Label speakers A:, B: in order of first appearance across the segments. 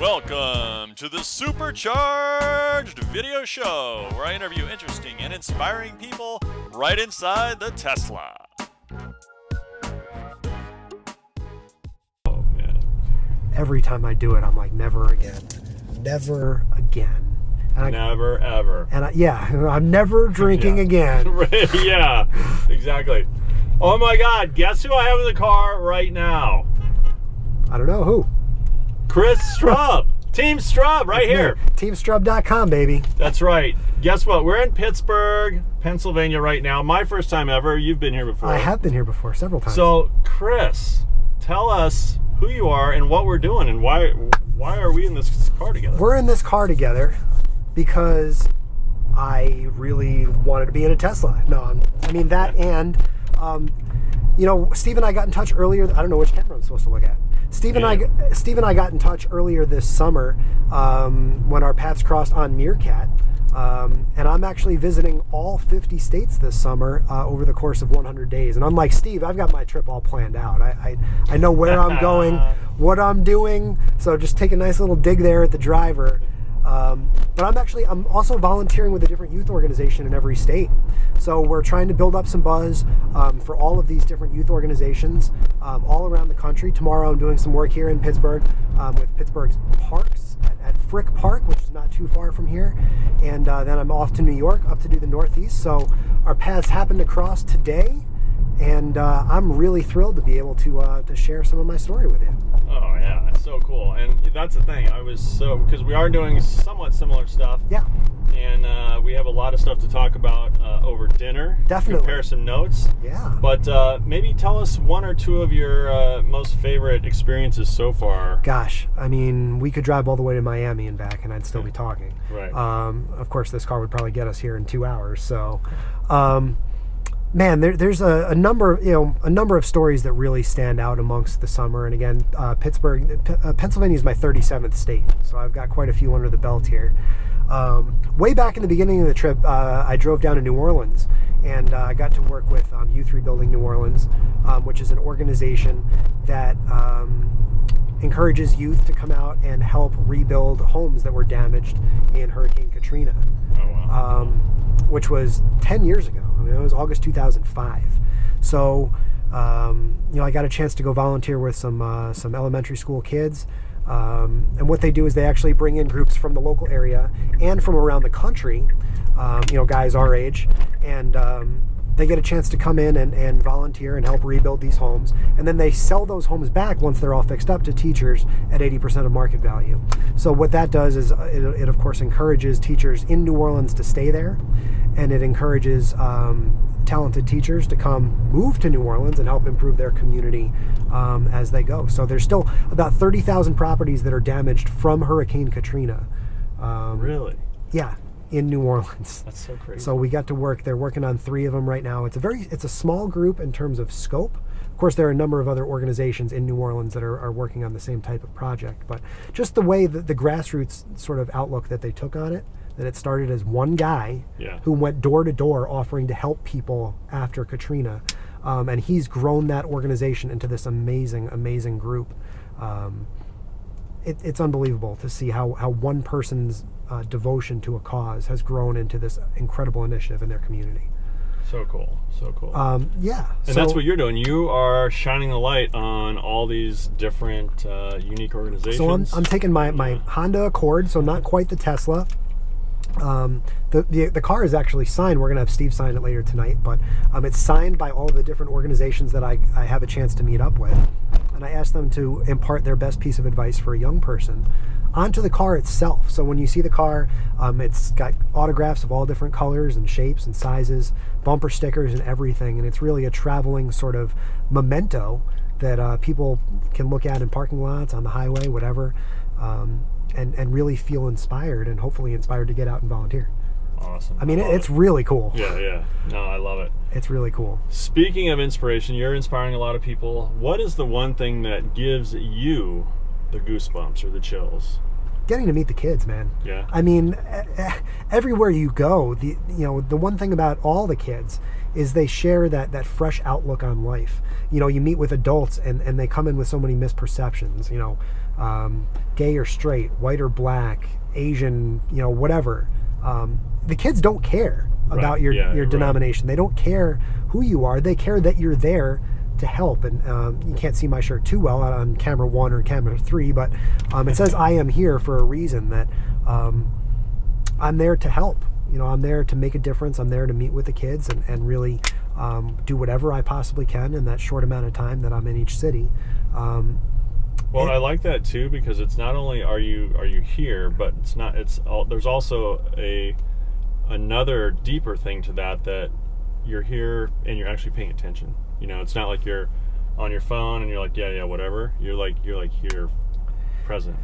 A: Welcome to the SuperCharged video show, where I interview interesting and inspiring people right inside the Tesla.
B: Oh, man.
C: Every time I do it, I'm like, never again. Never again. And
B: Never, ever.
C: And I'm never drinking again.
B: Yeah, exactly. Oh my God, guess who I have in the car right now?
C: I don't know who.
B: Chris Strub. Team Strub, right here.
C: TeamStrub.com, baby.
B: That's right. Guess what? We're in Pittsburgh, Pennsylvania right now. My first time ever. You've been here before.
C: I have been here before, several times.
B: So, Chris, tell us who you are and what we're doing and why are we in this car together?
C: We're in this car together because I really wanted to be in a Tesla. No, I mean that, and you know, Steve and I got in touch earlier. I don't know which camera I'm supposed to look at. Steve and I got in touch earlier this summer when our paths crossed on Meerkat, and I'm actually visiting all 50 states this summer over the course of 100 days. And unlike Steve, I've got my trip all planned out. I know where I'm going, what I'm doing. So just take a nice little dig there at the driver. But I'm also volunteering with a different youth organization in every state. So we're trying to build up some buzz for all of these different youth organizations all around the country. Tomorrow I'm doing some work here in Pittsburgh with Pittsburgh's parks at Frick Park, which is not too far from here. And then I'm off to New York, up to do the Northeast. So our paths happen to cross today. And I'm really thrilled to be able to share some of my story with you.
B: Oh yeah, it's so cool. And that's the thing. Because we are doing somewhat similar stuff.
C: Yeah.
B: And we have a lot of stuff to talk about over dinner.
C: Definitely.
B: Compare some notes.
C: Yeah.
B: But maybe tell us one or two of your most favorite experiences so far.
C: Gosh, I mean, we could drive all the way to Miami and back, and I'd still be talking.
B: Right.
C: Of course, this car would probably get us here in 2 hours. So. Man, there's a number of stories that really stand out amongst the summer. And again, Pennsylvania is my 37th state, so I've got quite a few under the belt here. Way back in the beginning of the trip, I drove down to New Orleans, and I got to work with Youth Rebuilding New Orleans, which is an organization that encourages youth to come out and help rebuild homes that were damaged in Hurricane Katrina.
B: Oh, wow.
C: Which was 10 years ago. I mean, it was August 2005. So, you know, I got a chance to go volunteer with some elementary school kids. And what they do is they actually bring in groups from the local area and from around the country, you know, guys our age, and they get a chance to come in and volunteer and help rebuild these homes. And then they sell those homes back once they're all fixed up to teachers at 80% of market value. So what that does is it of course encourages teachers in New Orleans to stay there. And it encourages talented teachers to move to New Orleans and help improve their community as they go. So there's still about 30,000 properties that are damaged from Hurricane Katrina.
B: Really?
C: Yeah, in New Orleans.
B: That's so crazy.
C: So we got to work. They're working on 3 of them right now. It's a small group in terms of scope. Of course, there are a number of other organizations in New Orleans that are working on the same type of project. But just the way that the grassroots sort of outlook that they took on it, that it started as one guy who went door to door offering to help people after Katrina. And he's grown that organization into this amazing, amazing group. It's unbelievable to see how one person's devotion to a cause has grown into this incredible initiative in their community.
B: So cool. So cool.
C: Yeah.
B: And that's what you're doing. You are shining the light on all these different unique organizations.
C: So I'm taking my Honda Accord, so not quite the Tesla. The car is actually signed. We're gonna have Steve sign it later tonight, but it's signed by all of the different organizations that I have a chance to meet up with, and I asked them to impart their best piece of advice for a young person onto the car itself. So when you see the car, it's got autographs of all different colors and shapes and sizes, bumper stickers and everything, and it's really a traveling sort of memento that people can look at in parking lots, on the highway, whatever. And really feel inspired and hopefully inspired to get out and volunteer.
B: Awesome.
C: I mean, it's really cool.
B: Yeah. No, I love it.
C: It's really cool.
B: Speaking of inspiration, you're inspiring a lot of people. What is the one thing that gives you the goosebumps or the chills?
C: getting to meet the kids, man.
B: Yeah.
C: I mean, everywhere you go, the one thing about all the kids is they share that fresh outlook on life. You meet with adults and they come in with so many misperceptions, gay or straight, white or black, Asian, whatever. The kids don't care about your denomination. They don't care who you are. They care that you're there to help. And you can't see my shirt too well on camera 1 or camera 3, but it says I am here for a reason, that I'm there to help. I'm there to make a difference. I'm there to meet with the kids and really do whatever I possibly can in that short amount of time that I'm in each city.
B: Well, I like that too, because it's not only are you here, but there's also another deeper thing to that you're here and you're actually paying attention. It's not like you're on your phone and you're like, yeah, whatever. You're like here, present.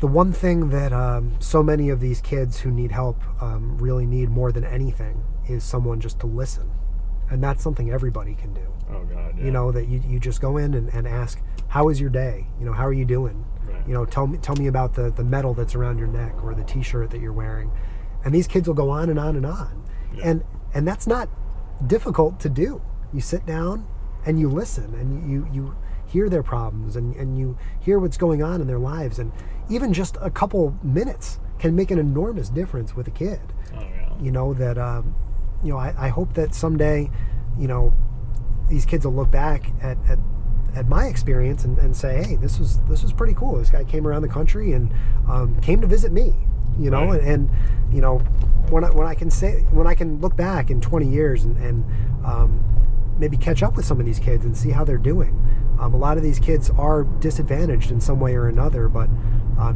C: The one thing that so many of these kids who need help really need more than anything is someone just to listen, and that's something everybody can do.
B: Oh God, yeah.
C: That you just go in and ask, how is your day? How are you doing?
B: Right.
C: Tell me about the medal that's around your neck or the T-shirt that you're wearing, and these kids will go on and on and on,
B: yeah.
C: and that's not difficult to do. You sit down and you listen and you hear their problems and you hear what's going on in their lives, and even just a couple minutes can make an enormous difference with a kid.
B: Oh, yeah.
C: I hope that someday, these kids will look back at my experience and say, hey, this was pretty cool. This guy came around the country and came to visit me.
B: Right.
C: And when I can look back in 20 years and maybe catch up with some of these kids and see how they're doing. A lot of these kids are disadvantaged in some way or another, but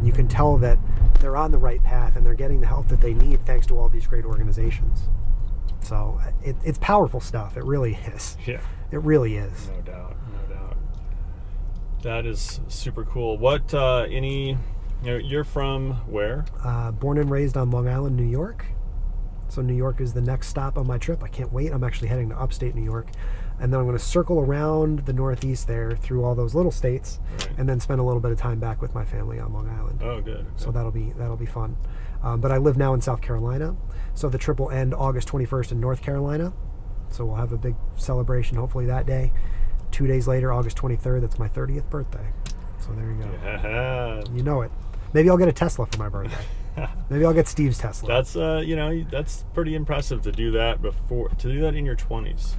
C: you can tell that they're on the right path and they're getting the help that they need thanks to all these great organizations. So it's powerful stuff. It really is.
B: Yeah.
C: It really is.
B: No doubt. That is super cool. What, you're from where?
C: Born and raised on Long Island, New York. So New York is the next stop on my trip. I can't wait. I'm actually heading to upstate New York. And then I'm going to circle around the Northeast there through all those little states,
B: right,
C: and then spend a little bit of time back with my family on Long Island.
B: Oh, good.
C: So that'll be fun. But I live now in South Carolina. So the trip will end August 21st in North Carolina. So we'll have a big celebration hopefully that day. 2 days later, August 23rd, that's my 30th birthday. So there you go.
B: Yeah.
C: You know it. Maybe I'll get a Tesla for my birthday. Maybe I'll get Steve's Tesla.
B: That's that's pretty impressive to do that in your 20s.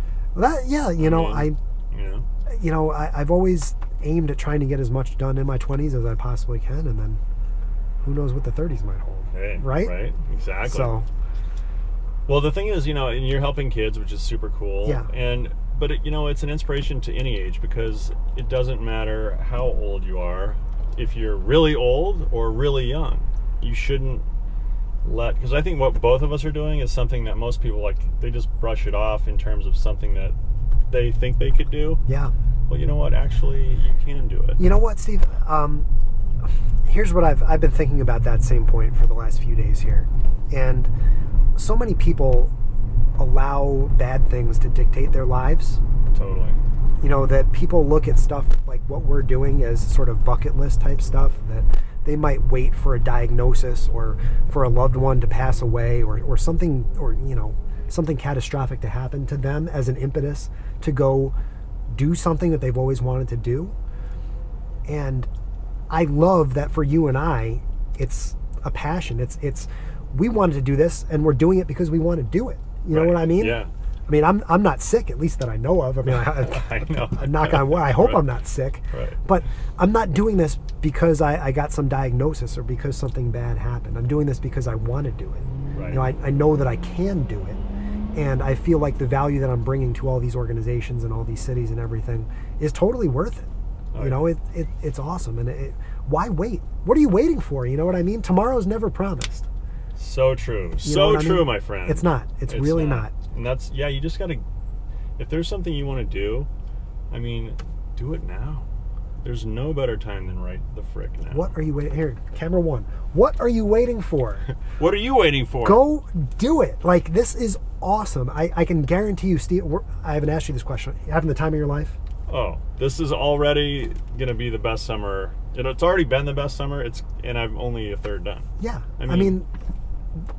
C: I've always aimed at trying to get as much done in my 20s as I possibly can, and then who knows what the 30s might hold.
B: Hey,
C: right,
B: exactly.
C: So,
B: well, the thing is, and you're helping kids, which is super cool.
C: Yeah.
B: But it's an inspiration to any age, because it doesn't matter how old you are. If you're really old or really young, you shouldn't because I think what both of us are doing is something that most people they just brush it off in terms of something that they think they could do.
C: Yeah.
B: Well, you know what? Actually, you can do it.
C: You know what, Steve? Here's what I've been thinking about that same point for the last few days here, and so many people allow bad things to dictate their lives.
B: Totally.
C: That people look at stuff like what we're doing as sort of bucket list type stuff, that they might wait for a diagnosis or for a loved one to pass away or something, or something catastrophic to happen to them as an impetus to go do something that they've always wanted to do. And I love that for you and I, it's a passion. It's we wanted to do this and we're doing it because we want to do it. You know what I mean?
B: Yeah.
C: I mean, I'm not sick, at least that I know of. I mean,
B: I know.
C: Knock on wood. I hope I'm not sick.
B: Right.
C: But I'm not doing this because I got some diagnosis or because something bad happened. I'm doing this because I want to do it.
B: Right.
C: I know that I can do it. And I feel like the value that I'm bringing to all these organizations and all these cities and everything is totally worth it.
B: Oh,
C: It's awesome. And why wait? What are you waiting for? You know what I mean? Tomorrow's never promised.
B: So true. My friend.
C: It's not. It's really not.
B: And that's, you just got to, if there's something you want to do, do it now. There's no better time than right the frick now.
C: What are you waiting? Here, camera 1. What are you waiting for?
B: What are you waiting for?
C: Go do it. This is awesome. I can guarantee you, Steve, I haven't asked you this question. Having the time of your life?
B: oh, this is already gonna be the best summer. It's already been the best summer. And I'm only a third done.
C: Yeah, I mean,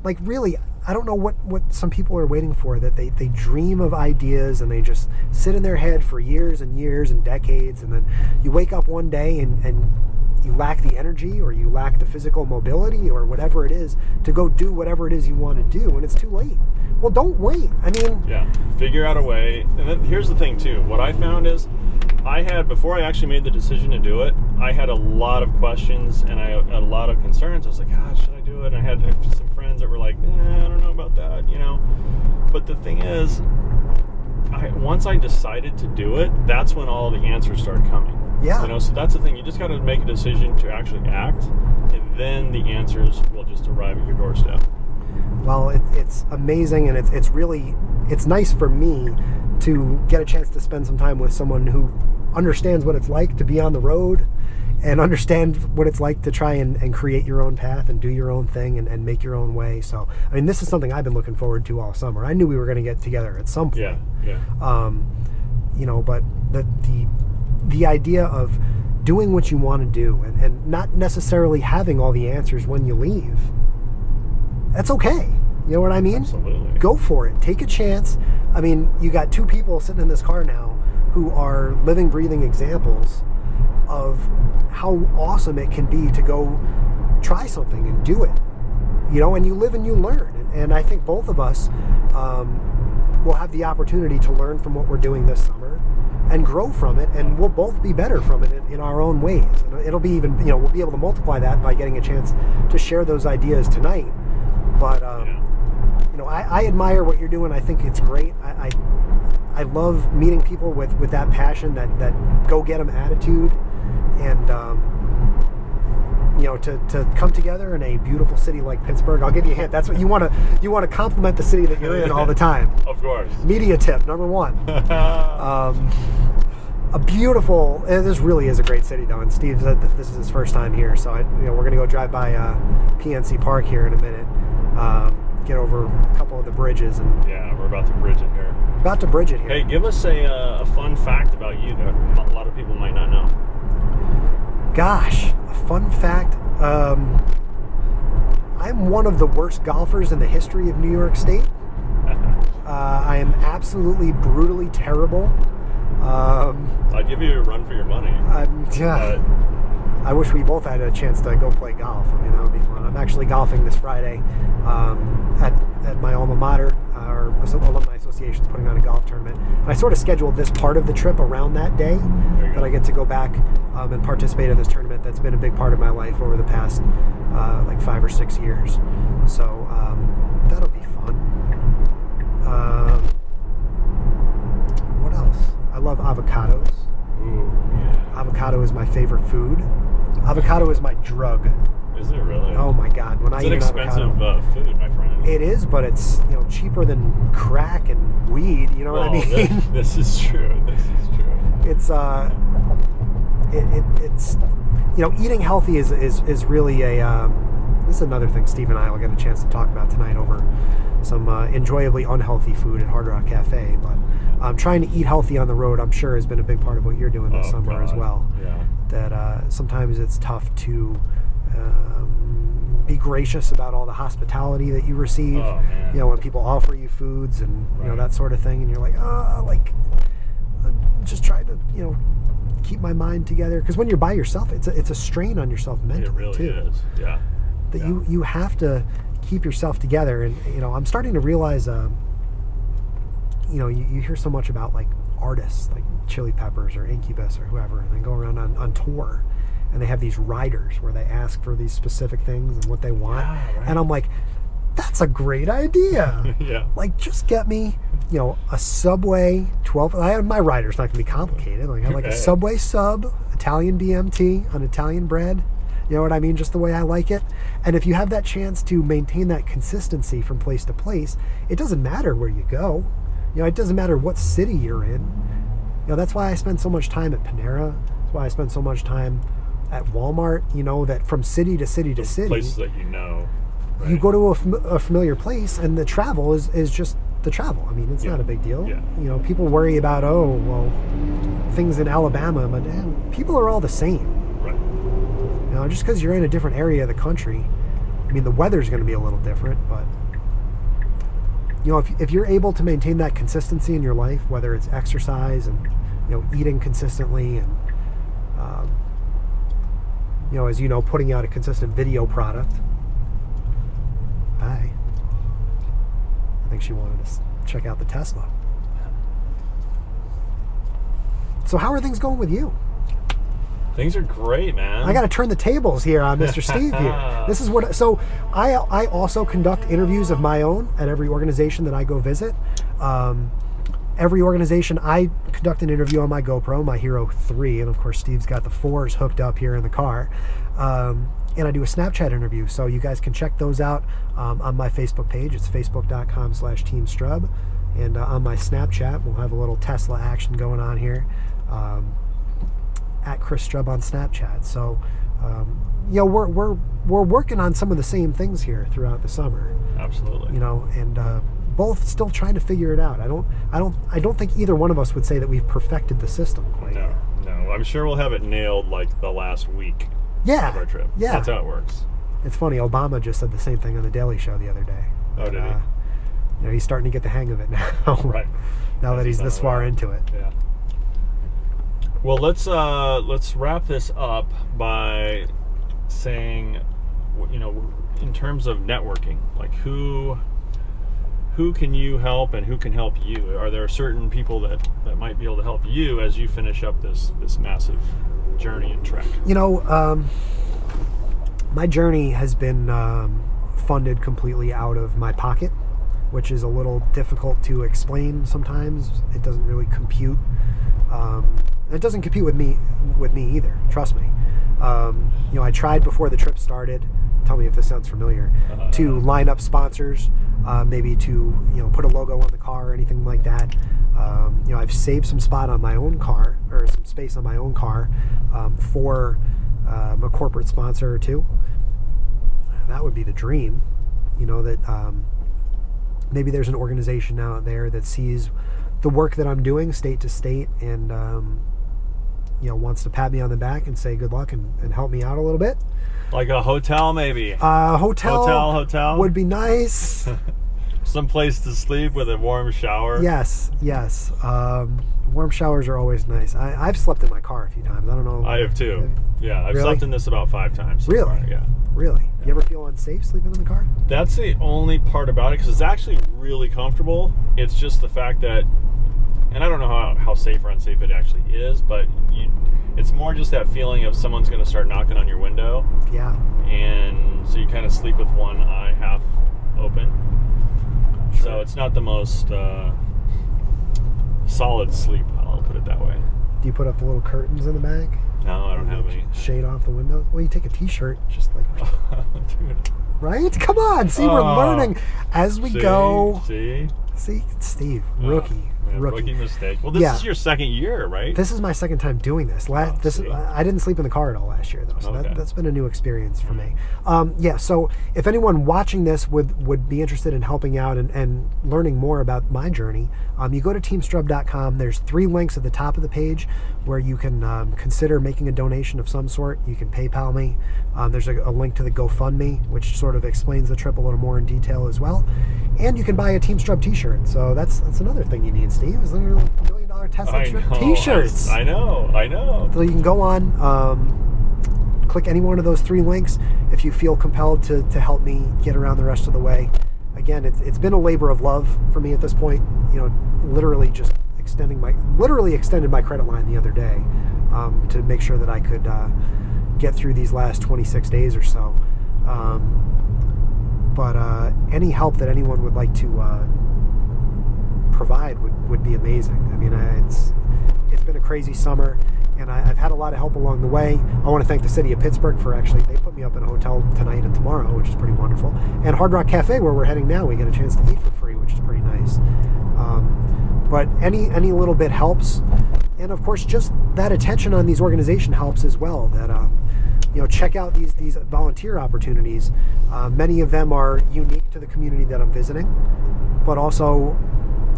C: like really, I don't know what some people are waiting for. That they dream of ideas and they just sit in their head for years and years and decades, and then you wake up one day and you lack the energy or you lack the physical mobility or whatever it is to go do whatever it is you want to do, and it's too late. Well, don't wait. I mean,
B: yeah, figure out a way. And then here's the thing too. What I found is, before I actually made the decision to do it, I had a lot of questions and I had a lot of concerns. I was like, God, should I do it? And I had some friends that were like, I don't know about that, But the thing is, once I decided to do it, that's when all the answers started coming.
C: Yeah.
B: So that's the thing. You just got to make a decision to actually act, and then the answers will just arrive at your doorstep.
C: Well, it's amazing, and it's nice for me to get a chance to spend some time with someone who understands what it's like to be on the road and understand what it's like to try and create your own path and do your own thing and make your own way. So, I mean, this is something I've been looking forward to all summer. I knew we were going to get together at some point.
B: Yeah.
C: But the idea of doing what you want to do and not necessarily having all the answers when you leave, that's okay. You know what I mean?
B: Absolutely.
C: Go for it. Take a chance. I mean, you got two people sitting in this car now who are living, breathing examples of how awesome it can be to go try something and do it. And you live and you learn. And I think both of us will have the opportunity to learn from what we're doing this summer and grow from it, and we'll both be better from it in our own ways. And it'll be even, we'll be able to multiply that by getting a chance to share those ideas tonight. But, I admire what you're doing. I think it's great. I love meeting people with that passion, that go-get-em attitude, and, to come together in a beautiful city like Pittsburgh. I'll give you a hint. That's what you want to compliment the city that you're in all the time.
B: Of course.
C: Media tip number one. A beautiful. This really is a great city, though. And Steve said that this is his first time here, so we're going to go drive by PNC Park here in a minute. Get over a couple of the bridges, and
B: yeah, we're about to bridge it here.
C: About to bridge it here.
B: Hey, give us a fun fact about you that a lot of people might not know.
C: Gosh, a fun fact. I'm one of the worst golfers in the history of New York State. I am absolutely brutally terrible.
B: I'd give you a run for your money.
C: I wish we both had a chance to go play golf. I mean, that would be fun. I'm actually golfing this Friday at my alma mater. Our alumni association is putting on a golf tournament. And I sort of scheduled this part of the trip around that day that I get to go back and participate in this tournament that's been a big part of my life over the past like 5 or 6 years. So that'll be fun. What else? I love avocados.
B: Ooh, yeah.
C: Avocado is my favorite food. Avocado is my drug.
B: Is it really?
C: Oh my God! When I eat an avocado,
B: it's an expensive food, my friend.
C: It is, but it's cheaper than crack and weed. You know what I mean?
B: This is true. This is true.
C: It's it's eating healthy is really a. This is another thing Steve and I will get a chance to talk about tonight over some enjoyably unhealthy food at Hard Rock Cafe. But trying to eat healthy on the road, I'm sure, has been a big part of what you're doing this summer as well.
B: Yeah.
C: That sometimes it's tough to be gracious about all the hospitality that you receive.
B: Oh, man.
C: When people offer you foods and that sort of thing, and you're like, just try to keep my mind together, because when you're by yourself, it's a strain on yourself mentally.
B: It really
C: too.
B: is. Yeah.
C: That you have to keep yourself together, and I'm starting to realize you hear so much about like artists like Chili Peppers or Incubus or whoever, and they go around on tour and they have these riders where they ask for these specific things and what they want.
B: Yeah, right.
C: And I'm like, that's a great idea.
B: Yeah.
C: Like, just get me a Subway 12. My rider's not gonna be complicated. Like, I like a Subway sub, Italian BMT on Italian bread. You know what I mean? Just the way I like it. And if you have that chance to maintain that consistency from place to place, it doesn't matter where you go. It doesn't matter what city you're in. That's why I spend so much time at Panera. That's why I spend so much time at Walmart. That from city to city to city,
B: places that right?
C: You go to a familiar place, and the travel is just the travel. I mean, it's not a big deal.
B: Yeah.
C: People worry about, things in Alabama, but people are all the same.
B: Right.
C: You know, just because you're in a different area of the country, I mean, the weather's going to be a little different, but you know, if you're able to maintain that consistency in your life, whether it's exercise and, you know, eating consistently and, you know, as you know, putting out a consistent video product. Hi. I think she wanted to check out the Tesla. So how are things going with you?
B: Things are great, man.
C: I got to turn the tables here on Mr. Steve here. This is what, so I also conduct interviews of my own at every organization that I go visit. Every organization, I conduct an interview on my GoPro, my Hero 3, and of course Steve's got the 4s hooked up here in the car. And I do a Snapchat interview, so you guys can check those out on my Facebook page. It's facebook.com/Team Strub. And on my Snapchat, we'll have a little Tesla action going on here. At Chris Strub on Snapchat. So, you know, we're working on some of the same things here throughout the summer.
B: Absolutely.
C: You know, and both still trying to figure it out. I don't think either one of us would say that we've perfected the system quite yet.
B: No. I'm sure we'll have it nailed like the last week of our trip.
C: Yeah.
B: That's how it works.
C: It's funny. Obama just said the same thing on the Daily Show the other day.
B: Oh, did he?
C: You know, he's starting to get the hang of it now.
B: Right.
C: Now that he's this far into it.
B: Yeah. Well, let's wrap this up by saying, you know, in terms of networking, like who can you help and who can help you? Are there certain people that might be able to help you as you finish up this massive journey and trek?
C: You know, my journey has been funded completely out of my pocket, which is a little difficult to explain sometimes. It doesn't really compute. It doesn't compete with me either. Trust me. You know, I tried before the trip started. Tell me if this sounds familiar. To line up sponsors, maybe to, you know, put a logo on the car or anything like that. You know, I've saved some spot on my own car, or some space on my own car, for a corporate sponsor or two. That would be the dream. You know, that maybe there's an organization out there that sees the work that I'm doing state to state and you know, wants to pat me on the back and say good luck and help me out a little bit.
B: Like a hotel, maybe.
C: Hotel would be nice.
B: Some place to sleep with a warm shower.
C: Yes. Warm showers are always nice. I've slept in my car a few times. I don't know.
B: I have too. Yeah, I've
C: Really?
B: slept in this about 5 times. So
C: Really?
B: far, yeah.
C: Really? You ever feel unsafe sleeping in the car?
B: That's the only part about it, because it's actually really comfortable. It's just the fact that, and I don't know how safe or unsafe it actually is, but it's more just that feeling of someone's going to start knocking on your window.
C: Yeah.
B: And so you kind of sleep with one eye half open.
C: Sure.
B: So it's not the most solid sleep, I'll put it that way.
C: Do you put up the little curtains in the back?
B: No, I don't have any.
C: Shade off the windows? Well, you take a t-shirt, just like...
B: Dude.
C: Right? Come on. See, we're learning as we go.
B: See,
C: Steve, rookie.
B: rookie mistake. Well, this is your second year, right?
C: This is my second time doing this. I didn't sleep in the car at all last year, though, so that's been a new experience for me. Yeah, so if anyone watching this would be interested in helping out and learning more about my journey, you go to teamstrub.com. There's 3 links at the top of the page where you can consider making a donation of some sort. You can PayPal me. There's a link to the GoFundMe, which sort of explains the trip a little more in detail as well. And you can buy a Team Strub t-shirt. So that's another thing you need, Steve, is your $1 billion Tesla trip t-shirts.
B: I know.
C: So you can go on, click any one of those 3 links if you feel compelled to help me get around the rest of the way. Again, it's been a labor of love for me at this point. You know, literally just extended my credit line the other day to make sure that I could get through these last 26 days or so. But any help that anyone would like to provide would be amazing. I mean, it's been a crazy summer, and I've had a lot of help along the way. I want to thank the city of Pittsburgh for they put me up in a hotel tonight and tomorrow, which is pretty wonderful. And Hard Rock Cafe, where we're heading now, we get a chance to eat for free, which is pretty nice. But any little bit helps, and of course, just that attention on these organizations helps as well. That you know, check out these volunteer opportunities. Many of them are unique to the community that I'm visiting, but also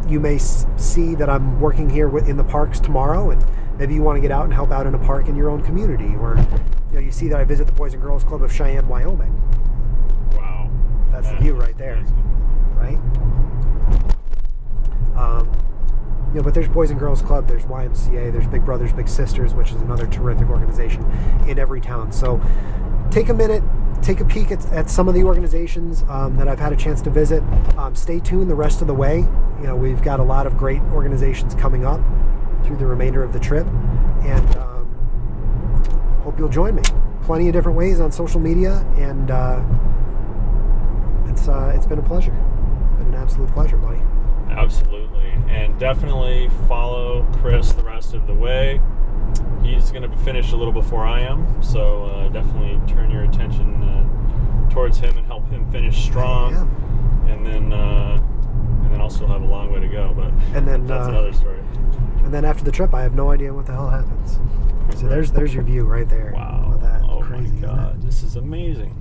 C: you may see that I'm working here in the parks tomorrow, and maybe you want to get out and help out in a park in your own community, or you see that I visit the Boys and Girls Club of Cheyenne, Wyoming.
B: Wow.
C: That's the view right there, right? But there's Boys and Girls Club, there's YMCA, there's Big Brothers Big Sisters, which is another terrific organization in every town. So take a minute, take a peek at some of the organizations that I've had a chance to visit. Stay tuned the rest of the way. We've got a lot of great organizations coming up through the remainder of the trip, and hope you'll join me. Plenty of different ways on social media, and it's been a pleasure. It's been an absolute pleasure, buddy.
B: Absolutely, and definitely follow Chris the rest of the way. He's going to finish a little before I am, so definitely turn your attention towards him and help him finish strong. And then also have a long way to go, but that's another story.
C: And then after the trip, I have no idea what the hell happens. So there's your view right there.
B: Wow!
C: That
B: Crazy, my God, this is amazing.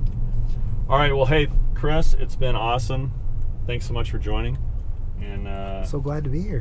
B: All right, well, hey, Chris, it's been awesome. Thanks so much for joining. And
C: so glad to be here.